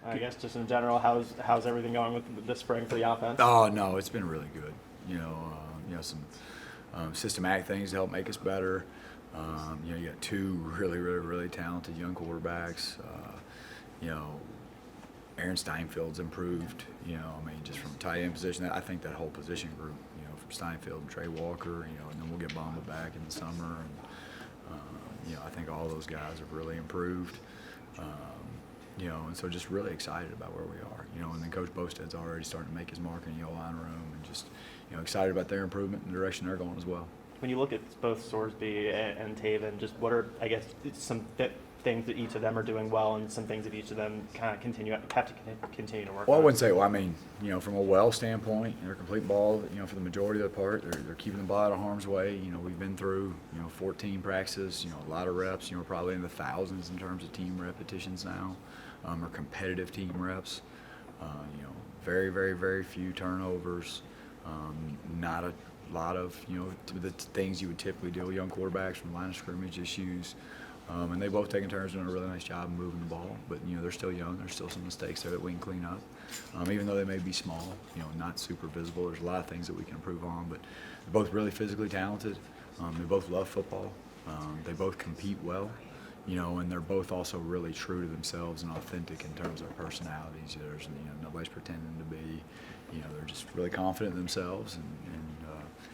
I guess just in general, how's everything going with this spring for the offense? Oh no, it's been really good. Some systematic things to help make us better. You got two really talented young quarterbacks. Aaron Steinfeld's improved. Just from tight end position, I think that whole position group. From Steinfeld and Trey Walker. And then we'll get Bamba back in the summer. And I think all those guys have really improved. And so just really excited about where we are. And then Coach Bosted's already starting to make his mark in the O-line room, and just excited about their improvement and the direction they're going as well. When you look at both Sorsby and Taven, just what are, I guess, some things that each of them are doing well, and some things that each of them kind of have to continue to work on? Well, I wouldn't say. Well, from a Well standpoint, they're complete ball. For the majority of the part, they're keeping the ball out of harm's way. We've been through 14 practices. A lot of reps. We're probably in the thousands in terms of team repetitions now, or competitive team reps. Very, very, very few turnovers. Not a lot of the things you would typically deal with young quarterbacks from line of scrimmage issues. And they've both taken turns doing a really nice job of moving the ball. But, they're still young. There's still some mistakes there that we can clean up. Even though they may be small, not super visible. There's a lot of things that we can improve on. But they're both really physically talented. They both love football. They both compete well. And they're both also really true to themselves and authentic in terms of their personalities. There's, nobody's pretending to be. They're just really confident in themselves and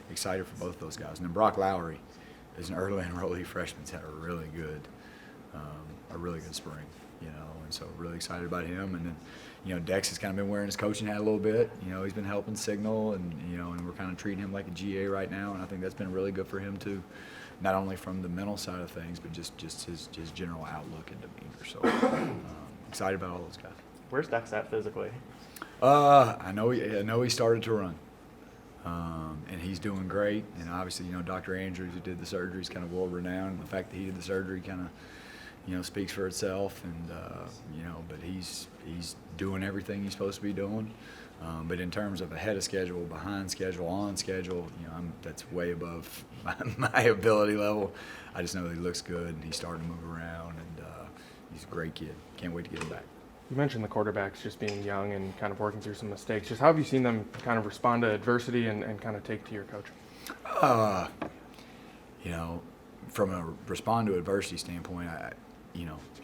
excited for both those guys. And then Brock Lowry is an early enrollee freshman. He's had a really good spring, and so really excited about him. And then, Dex has kind of been wearing his coaching hat a little bit. He's been helping signal, and and we're kind of treating him like a GA right now, and I think that's been really good for him too, not only from the mental side of things, but just his general outlook and demeanor. So excited about all those guys. Where's Dex at physically? I know he started to run. And he's doing great. And obviously, Dr. Andrews, who did the surgery, is kind of world renowned. And the fact that he did the surgery kind of, speaks for itself. And but he's doing everything he's supposed to be doing. But in terms of ahead of schedule, behind schedule, on schedule, that's way above my ability level. I just know that he looks good and he's starting to move around, and he's a great kid. Can't wait to get him back. You mentioned the quarterbacks just being young and kind of working through some mistakes. Just how have you seen them kind of respond to adversity and kind of take to your coaching? From a respond to adversity standpoint,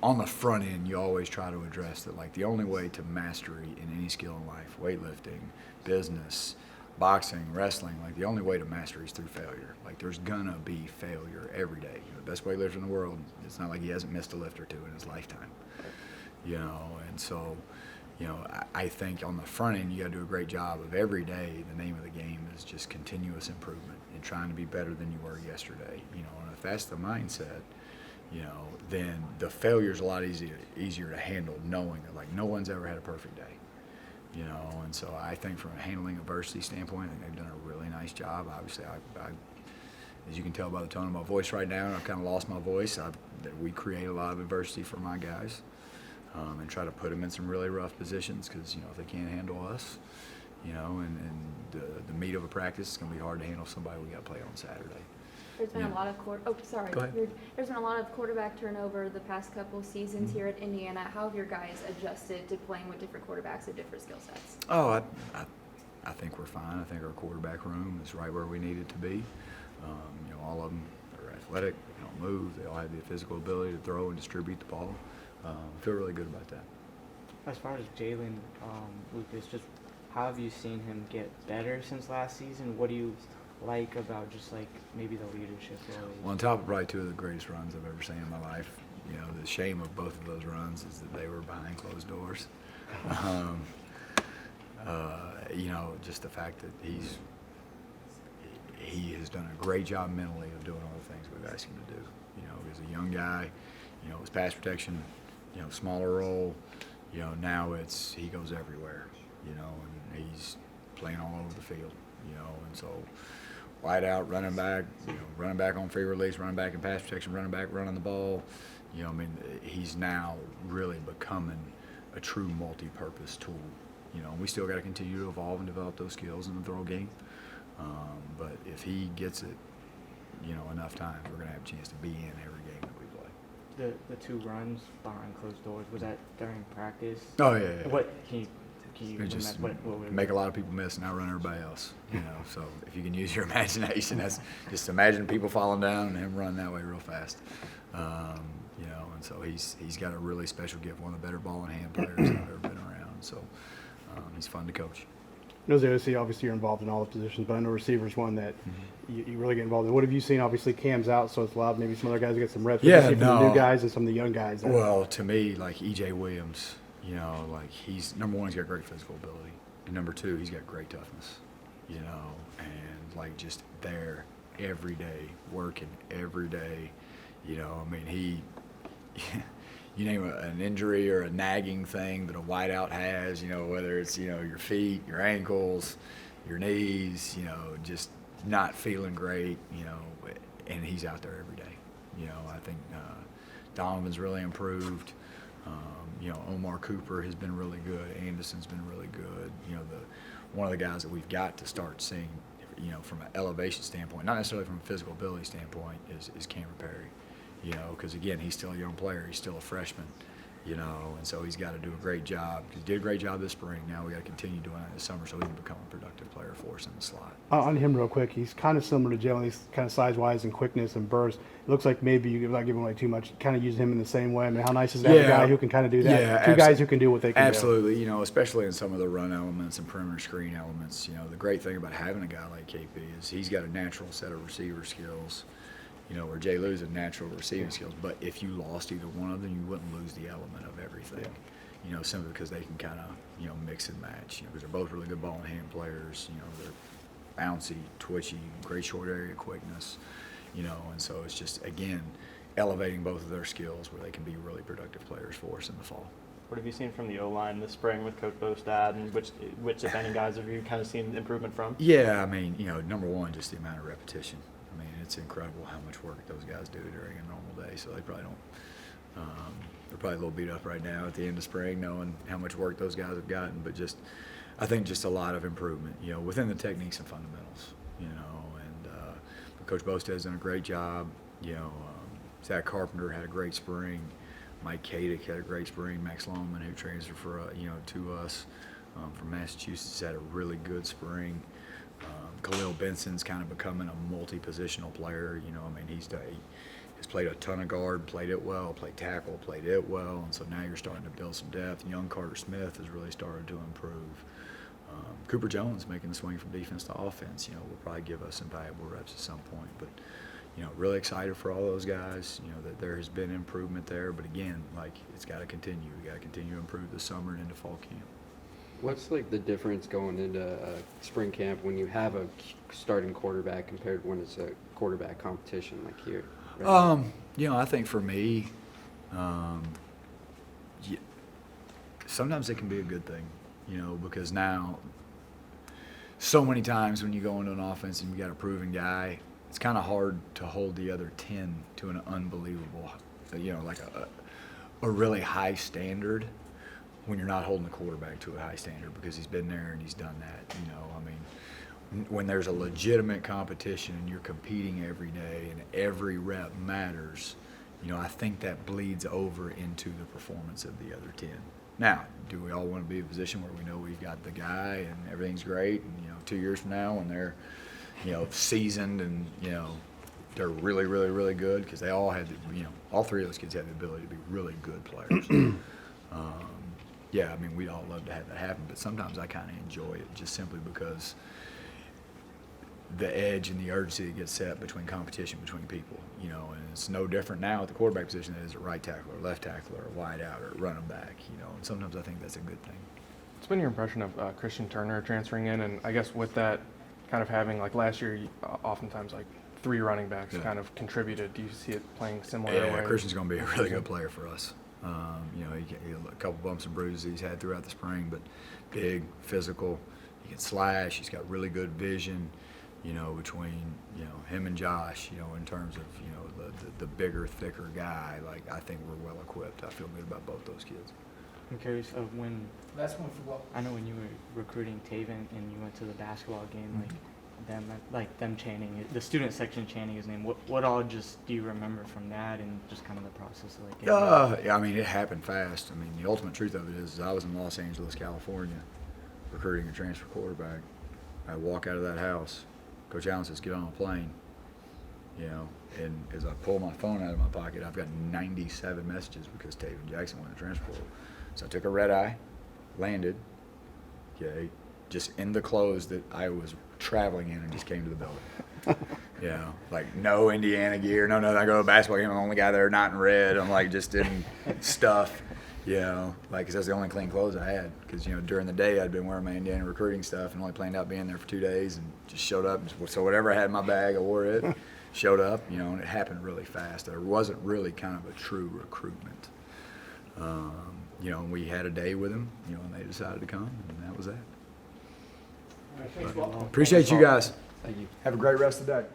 on the front end, you always try to address that, like, the only way to mastery in any skill in life, weightlifting, business, boxing, wrestling, like, the only way to mastery is through failure. Like, there's gonna be failure every day. The best weightlifter in the world, it's not like he hasn't missed a lift or two in his lifetime. And so, I think on the front end, you got to do a great job of every day. The name of the game is just continuous improvement and trying to be better than you were yesterday. And if that's the mindset, then the failure's a lot easier to handle, knowing that, like, no one's ever had a perfect day. And so I think from a handling adversity standpoint, I think they've done a really nice job. Obviously, I as you can tell by the tone of my voice right now, and I've kind of lost my voice. We create a lot of adversity for my guys. And try to put them in some really rough positions, because if they can't handle us, and the meat of a practice is going to be hard to handle somebody we got to play on Saturday. There's been a lot of There's been a lot of quarterback turnover the past couple of seasons here at Indiana. How have your guys adjusted to playing with different quarterbacks and different skill sets? Oh, I think we're fine. I think our quarterback room is right where we need it to be. All of them are athletic. They don't move. They all have the physical ability to throw and distribute the ball. Feel really good about that. As far as Jalen Lucas, just how have you seen him get better since last season? What do you like about just, like, maybe the leadership role? Well, on top of probably two of the greatest runs I've ever seen in my life, the shame of both of those runs is that they were behind closed doors. Just the fact that he has done a great job mentally of doing all the things we've asked him to do. He's a young guy, his pass protection, smaller role, now he goes everywhere, and he's playing all over the field, and so wide out, running back on free release, running back in pass protection, running back, running the ball, he's now really becoming a true multi-purpose tool, and we still got to continue to evolve and develop those skills in the throw game, but if he gets it, enough times, we're going to have a chance to be in every game that we play. the 2 runs behind closed doors, was that during practice? Oh, yeah. What can you It just what was make it? a lot of people miss and outrun everybody else. So if you can use your imagination, that's just imagine people falling down and him running that way real fast. And so he's got a really special gift, one of the better ball in hand players I've ever been around. So he's fun to coach. Knows the OC, obviously you're involved in all the positions, but I know receiver's one that you really get involved in. What have you seen? Obviously Cam's out, so it's allowed maybe some other guys to get some reps. Yeah, especially from the no. new guys and some of the young guys. Well, to me, like E.J. Williams, like he's number one, he's got great physical ability, and number two, he's got great toughness, and like just there every day, working every day, I mean, he, you name an injury or a nagging thing that a wideout has, whether it's your feet, your ankles, your knees, just not feeling great, and he's out there every day. I think Donovan's really improved. Omar Cooper has been really good. Anderson's been really good. One of the guys that we've got to start seeing, from an elevation standpoint, not necessarily from a physical ability standpoint, is Cameron Perry. Because again, he's still a young player. He's still a freshman. And so he's got to do a great job. He did a great job this spring. Now we got to continue doing it this summer so he can become a productive player for us in the slot. On him real quick, he's kind of similar to Jalen. He's kind of size-wise and quickness and burst. It looks like maybe you're not giving away too much, kind of using him in the same way. I mean, how nice is that? A guy who can kind of do that. Yeah, Two guys who can do what they can absolutely, especially in some of the run elements and perimeter screen elements. The great thing about having a guy like KP is he's got a natural set of receiver skills. Where Jay Lou's a natural receiving skills, but if you lost either one of them, you wouldn't lose the element of everything. Simply because they can kind of, mix and match. Because they're both really good ball in hand players. They're bouncy, twitchy, great short area quickness. And so it's just again elevating both of their skills where they can be really productive players for us in the fall. What have you seen from the O-line this spring with Coach Bostad, and which if any guys have you kind of seen improvement from? Yeah, I mean, number one, just the amount of repetition. I mean, it's incredible how much work those guys do during a normal day. So they probably don't. They're probably a little beat up right now at the end of spring, knowing how much work those guys have gotten. But I think just a lot of improvement, within the techniques and fundamentals, but Coach Bostad's done a great job. Zach Carpenter had a great spring. Mike Kadick had a great spring. Max Loman, who transferred to us from Massachusetts, had a really good spring. Khalil Benson's kind of becoming a multi-positional player. He has played a ton of guard, played it well, played tackle, played it well, and so now you're starting to build some depth. Young Carter Smith has really started to improve. Cooper Jones making the swing from defense to offense, will probably give us some valuable reps at some point. But, really excited for all those guys, that there has been improvement there. But again, it's got to continue. We got to continue to improve this summer and into fall camp. What's the difference going into spring camp when you have a starting quarterback compared to when it's a quarterback competition like here? Right? I think for me, sometimes it can be a good thing, because now so many times when you go into an offense and you got a proven guy, it's kind of hard to hold the other 10 to an unbelievable, like a really high standard when you're not holding the quarterback to a high standard because he's been there and he's done that. When there's a legitimate competition and you're competing every day and every rep matters, I think that bleeds over into the performance of the other 10. Now, do we all want to be in a position where we know we've got the guy and everything's great and, 2 years from now when they're, seasoned and, they're really, really, really good because they all had, all three of those kids had the ability to be really good players. Yeah, I mean, we'd all love to have that happen, but sometimes I kind of enjoy it just simply because the edge and the urgency that gets set between competition between people, and it's no different now at the quarterback position than it is at right tackle or left tackle or wide out or running back, and sometimes I think that's a good thing. What's been your impression of Christian Turner transferring in, and I guess with that kind of having, like last year, oftentimes like 3 running backs kind of contributed. Do you see it playing similar Yeah, ways? Christian's going to be a really good player for us. He a couple bumps and bruises he's had throughout the spring, but big, physical. He can slash. He's got really good vision, between, him and Josh, in terms of, the bigger, thicker guy. I think we're well equipped. I feel good about both those kids. I'm curious of when. Last one for Walt. I know when you were recruiting Taven and you went to the basketball game, them, like them chanting, the student section chanting his name. What all just do you remember from that and just kind of the process of like? Getting Yeah, I mean, it happened fast. I mean, the ultimate truth of it is I was in Los Angeles, California, recruiting a transfer quarterback. I walk out of that house, Coach Allen says, get on a plane. You know, and as I pull my phone out of my pocket, I've got 97 messages because Taven Jackson went to transfer portal. So I took a red eye, landed, okay, just in the clothes that I was traveling in, and just came to the building. You know, like no Indiana gear, no nothing. I go to a basketball game, I'm the only guy there not in red. I'm like just in stuff, you know, like 'cause that's the only clean clothes I had. 'Cause you know during the day I'd been wearing my Indiana recruiting stuff and only planned out being there for 2 days, and just showed up. So whatever I had in my bag, I wore it. Showed up, you know, and it happened really fast. There wasn't really kind of a true recruitment. You know, and we had a day with them, you know, and they decided to come, and that was that. Appreciate you guys. Thank you. Have a great rest of the day.